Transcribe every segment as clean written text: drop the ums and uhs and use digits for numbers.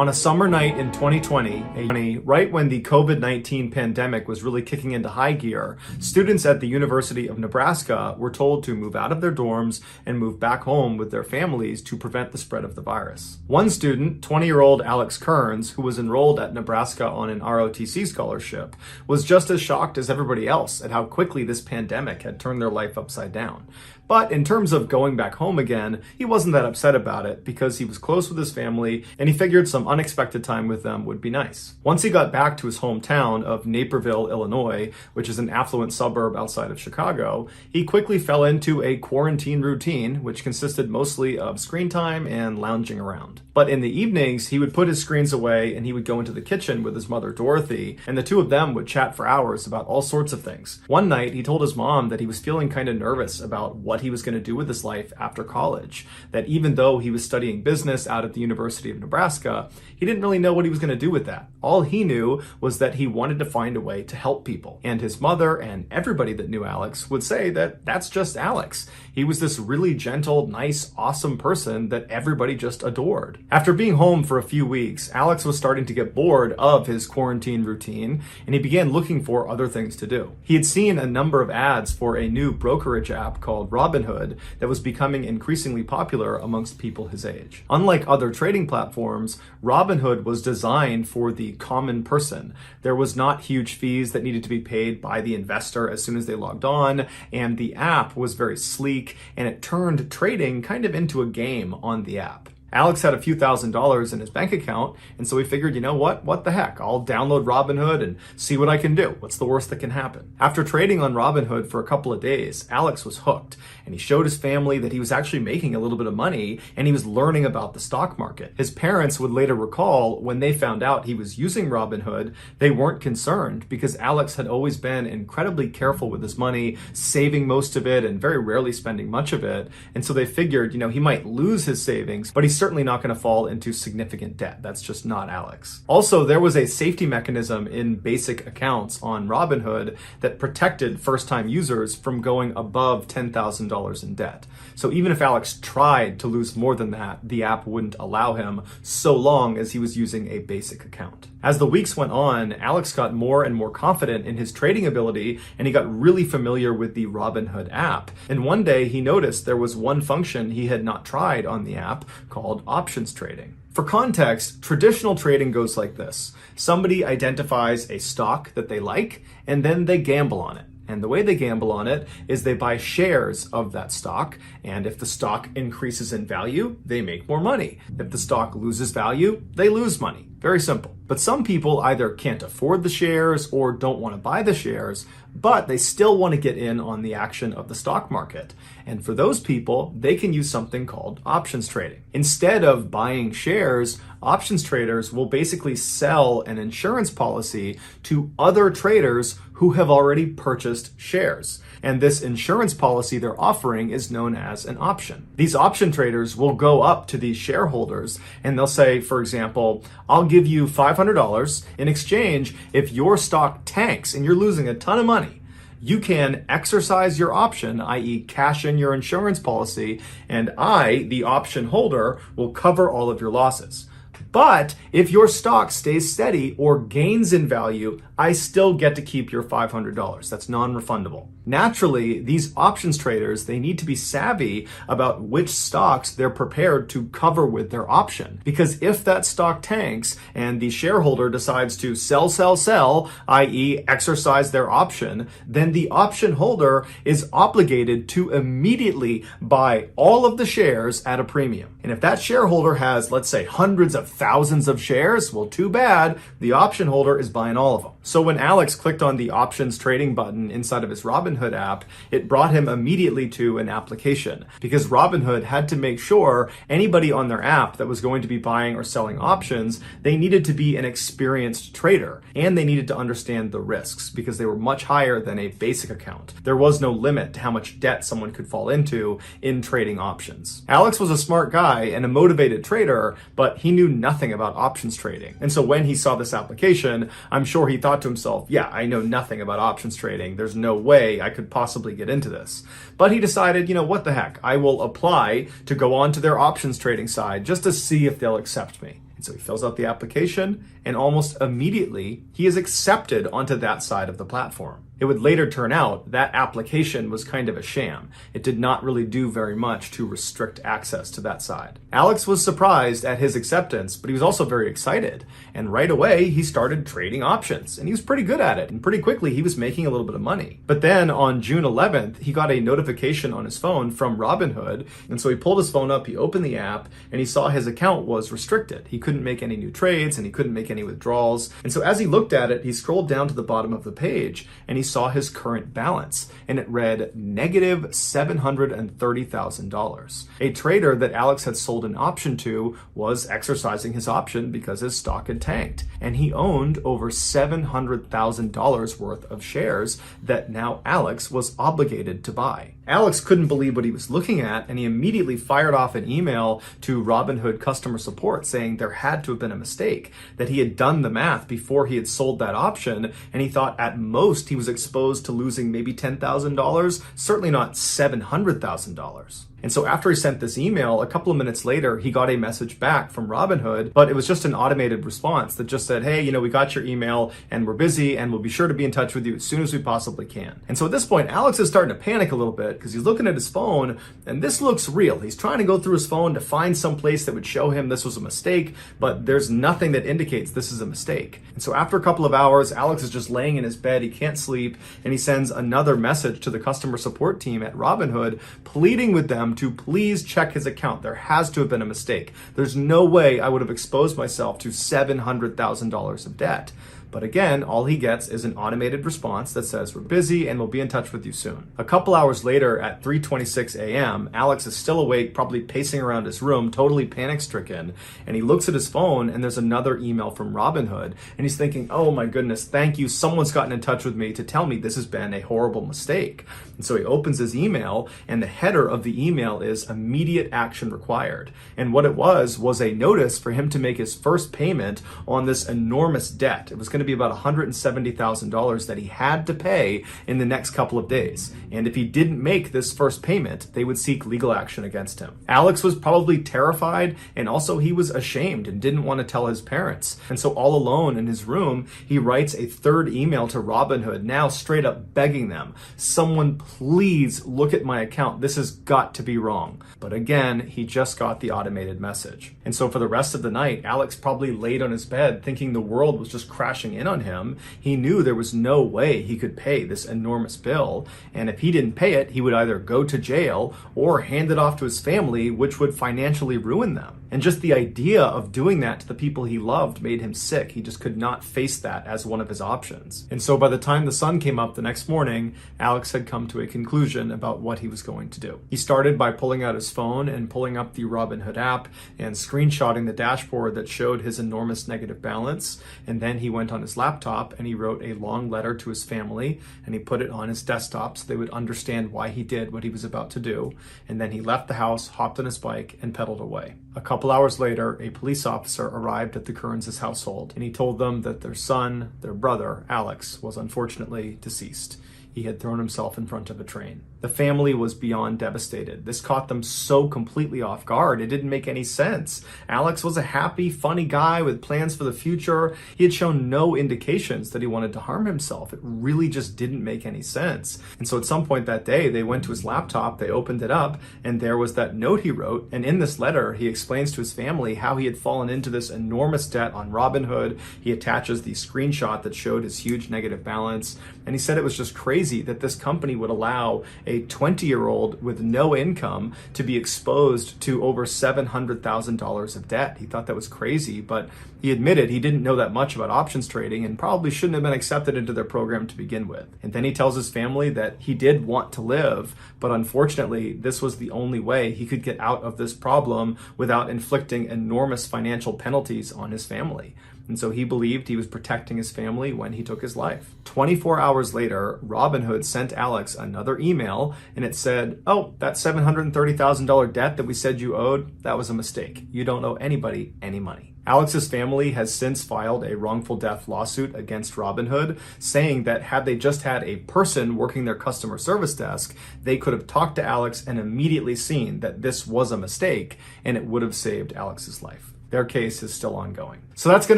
On a summer night in 2020, right when the COVID-19 pandemic was really kicking into high gear, students at the University of Nebraska were told to move out of their dorms and move back home with their families to prevent the spread of the virus. One student, 20-year-old Alex Kearns, who was enrolled at Nebraska on an ROTC scholarship, was just as shocked as everybody else at how quickly this pandemic had turned their life upside down. But in terms of going back home again, he wasn't that upset about it because he was close with his family and he figured some unexpected time with them would be nice. Once he got back to his hometown of Naperville, Illinois, which is an affluent suburb outside of Chicago, he quickly fell into a quarantine routine, which consisted mostly of screen time and lounging around. But in the evenings, he would put his screens away and he would go into the kitchen with his mother, Dorothy, and the two of them would chat for hours about all sorts of things. One night, he told his mom that he was feeling kind of nervous about what he was going to do with his life after college, that even though he was studying business out at the University of Nebraska, he didn't really know what he was going to do with that. All he knew was that he wanted to find a way to help people. And his mother and everybody that knew Alex would say that that's just Alex. He was this really gentle, nice, awesome person that everybody just adored. After being home for a few weeks, Alex was starting to get bored of his quarantine routine, and he began looking for other things to do. He had seen a number of ads for a new brokerage app called Robinhood that was becoming increasingly popular amongst people his age. Unlike other trading platforms, Robinhood was designed for the common person. There was not huge fees that needed to be paid by the investor as soon as they logged on, and the app was very sleek, and it turned trading kind of into a game on the app. Alex had a few $1,000s in his bank account, and so he figured, you know what the heck, I'll download Robinhood and see what I can do. What's the worst that can happen? After trading on Robinhood for a couple of days, Alex was hooked, and he showed his family that he was actually making a little bit of money, and he was learning about the stock market. His parents would later recall when they found out he was using Robinhood, they weren't concerned because Alex had always been incredibly careful with his money, saving most of it and very rarely spending much of it, and so they figured, he might lose his savings, but he's certainly not going to fall into significant debt. That's just not Alex. Also, there was a safety mechanism in basic accounts on Robinhood that protected first-time users from going above $10,000 in debt. So even if Alex tried to lose more than that, the app wouldn't allow him so long as he was using a basic account. As the weeks went on, Alex got more and more confident in his trading ability, and he got really familiar with the Robinhood app. And one day he noticed there was one function he had not tried on the app called options trading. For context, traditional trading goes like this. Somebody identifies a stock that they like, and then they gamble on it. And the way they gamble on it is they buy shares of that stock, and if the stock increases in value, they make more money. If the stock loses value, they lose money. Very simple. But some people either can't afford the shares or don't want to buy the shares, but they still want to get in on the action of the stock market. And for those people, they can use something called options trading. Instead of buying shares, options traders will basically sell an insurance policy to other traders who have already purchased shares. And this insurance policy they're offering is known as an option. These option traders will go up to these shareholders and they'll say, for example, I'll give you $500 in exchange if your stock tanks and you're losing a ton of money. You can exercise your option, i.e. cash in your insurance policy, and I, the option holder, will cover all of your losses. But if your stock stays steady or gains in value, I still get to keep your $500. That's non-refundable. Naturally, these options traders, they need to be savvy about which stocks they're prepared to cover with their option. Because if that stock tanks and the shareholder decides to sell, i.e. exercise their option, then the option holder is obligated to immediately buy all of the shares at a premium. And if that shareholder has, let's say, hundreds of thousands of shares, well, too bad, the option holder is buying all of them. So when Alex clicked on the options trading button inside of his Robinhood app, it brought him immediately to an application because Robinhood had to make sure anybody on their app that was going to be buying or selling options, they needed to be an experienced trader and they needed to understand the risks because they were much higher than a basic account. There was no limit to how much debt someone could fall into in trading options. Alex was a smart guy and a motivated trader, but he knew nothing about options trading. And so when he saw this application, I'm sure he thought to himself, yeah, I know nothing about options trading. There's no way I could possibly get into this. But he decided, what the heck? I will apply to go onto their options trading side just to see if they'll accept me. And so he fills out the application, and almost immediately he is accepted onto that side of the platform. It would later turn out that application was kind of a sham. It did not really do very much to restrict access to that side. Alex was surprised at his acceptance, but he was also very excited. And right away, he started trading options, and he was pretty good at it. And pretty quickly, he was making a little bit of money. But then on June 11th, he got a notification on his phone from Robinhood. And so he pulled his phone up, he opened the app, and he saw his account was restricted. He couldn't make any new trades, and he couldn't make any withdrawals. And so as he looked at it, he scrolled down to the bottom of the page, and he saw his current balance, and it read negative $730,000. A trader that Alex had sold an option to was exercising his option because his stock had tanked, and he owned over $700,000 worth of shares that now Alex was obligated to buy. Alex couldn't believe what he was looking at, and he immediately fired off an email to Robinhood customer support saying there had to have been a mistake, that he had done the math before he had sold that option, and he thought at most he was exposed to losing maybe $10,000, certainly not $700,000. And so after he sent this email, a couple of minutes later, he got a message back from Robinhood, but it was just an automated response that just said, hey, we got your email and we're busy and we'll be sure to be in touch with you as soon as we possibly can. And so at this point, Alex is starting to panic a little bit because he's looking at his phone and this looks real. He's trying to go through his phone to find some place that would show him this was a mistake, but there's nothing that indicates this is a mistake. And so after a couple of hours, Alex is just laying in his bed, he can't sleep, and he sends another message to the customer support team at Robinhood, pleading with them to please check his account. There has to have been a mistake. There's no way I would have exposed myself to $700,000 of debt. But again, all he gets is an automated response that says, we're busy and we'll be in touch with you soon. A couple hours later at 3:26 a.m., Alex is still awake, probably pacing around his room, totally panic-stricken. And he looks at his phone and there's another email from Robinhood. And he's thinking, oh my goodness, thank you. Someone's gotten in touch with me to tell me this has been a horrible mistake. And so he opens his email and the header of the email is immediate action required. And what it was a notice for him to make his first payment on this enormous debt. It was going to be about $170,000 that he had to pay in the next couple of days. And if he didn't make this first payment, they would seek legal action against him. Alex was probably terrified, and also he was ashamed and didn't want to tell his parents. And so all alone in his room, he writes a third email to Robinhood, now straight up begging them, someone please look at my account. This has got to be wrong. But again, he just got the automated message. And so for the rest of the night, Alex probably laid on his bed thinking the world was just crashing in on him. He knew there was no way he could pay this enormous bill. And if he didn't pay it, he would either go to jail or hand it off to his family, which would financially ruin them. And just the idea of doing that to the people he loved made him sick. He just could not face that as one of his options. And so by the time the sun came up the next morning, Alex had come to a conclusion about what he was going to do. He started by pulling out his phone and pulling up the Robinhood app and screenshotting the dashboard that showed his enormous negative balance. And then he went on his laptop and he wrote a long letter to his family and he put it on his desktop so they would understand why he did what he was about to do. And then he left the house, hopped on his bike, and pedaled away. A couple hours later, a police officer arrived at the Kearns' household and he told them that their son, their brother, Alex, was unfortunately deceased. He had thrown himself in front of a train. The family was beyond devastated. This caught them so completely off guard. It didn't make any sense. Alex was a happy, funny guy with plans for the future. He had shown no indications that he wanted to harm himself. It really just didn't make any sense. And so at some point that day, they went to his laptop, they opened it up, and there was that note he wrote. And in this letter, he explains to his family how he had fallen into this enormous debt on Robinhood. He attaches the screenshot that showed his huge negative balance. And he said it was just crazy that this company would allow a 20-year-old with no income to be exposed to over $700,000 of debt. He thought that was crazy, but he admitted he didn't know that much about options trading and probably shouldn't have been accepted into their program to begin with. And then he tells his family that he did want to live, but unfortunately, this was the only way he could get out of this problem without inflicting enormous financial penalties on his family. And so he believed he was protecting his family when he took his life. 24 hours later, Robinhood sent Alex another email and it said, oh, that $730,000 debt that we said you owed, that was a mistake. You don't owe anybody any money. Alex's family has since filed a wrongful death lawsuit against Robinhood, saying that had they just had a person working their customer service desk, they could have talked to Alex and immediately seen that this was a mistake and it would have saved Alex's life. their case is still ongoing. So that's going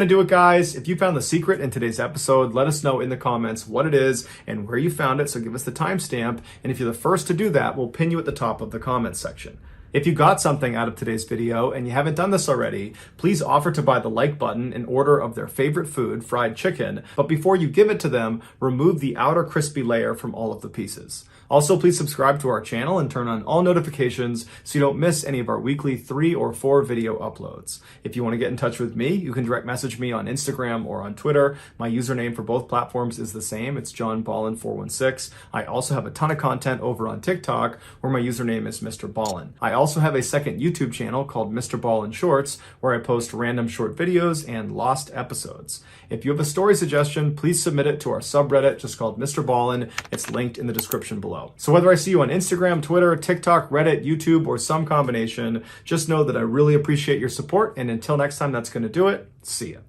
to do it, guys. If you found the secret in today's episode, let us know in the comments what it is and where you found it. So give us the timestamp. And if you're the first to do that, we'll pin you at the top of the comments section. If you got something out of today's video and you haven't done this already, please offer to buy the like button in order of their favorite food, fried chicken. But before you give it to them, remove the outer crispy layer from all of the pieces. Also, please subscribe to our channel and turn on all notifications so you don't miss any of our weekly 3 or 4 video uploads. If you want to get in touch with me, you can direct message me on Instagram or on Twitter. My username for both platforms is the same. It's JohnBallin416. I also have a ton of content over on TikTok where my username is Mr. Ballin. I also have a second YouTube channel called Mr. Ballin Shorts where I post random short videos and lost episodes. If you have a story suggestion, please submit it to our subreddit just called Mr. Ballin. It's linked in the description below. So whether I see you on Instagram, Twitter, TikTok, Reddit, YouTube, or some combination, just know that I really appreciate your support. And until next time, that's going to do it. See ya.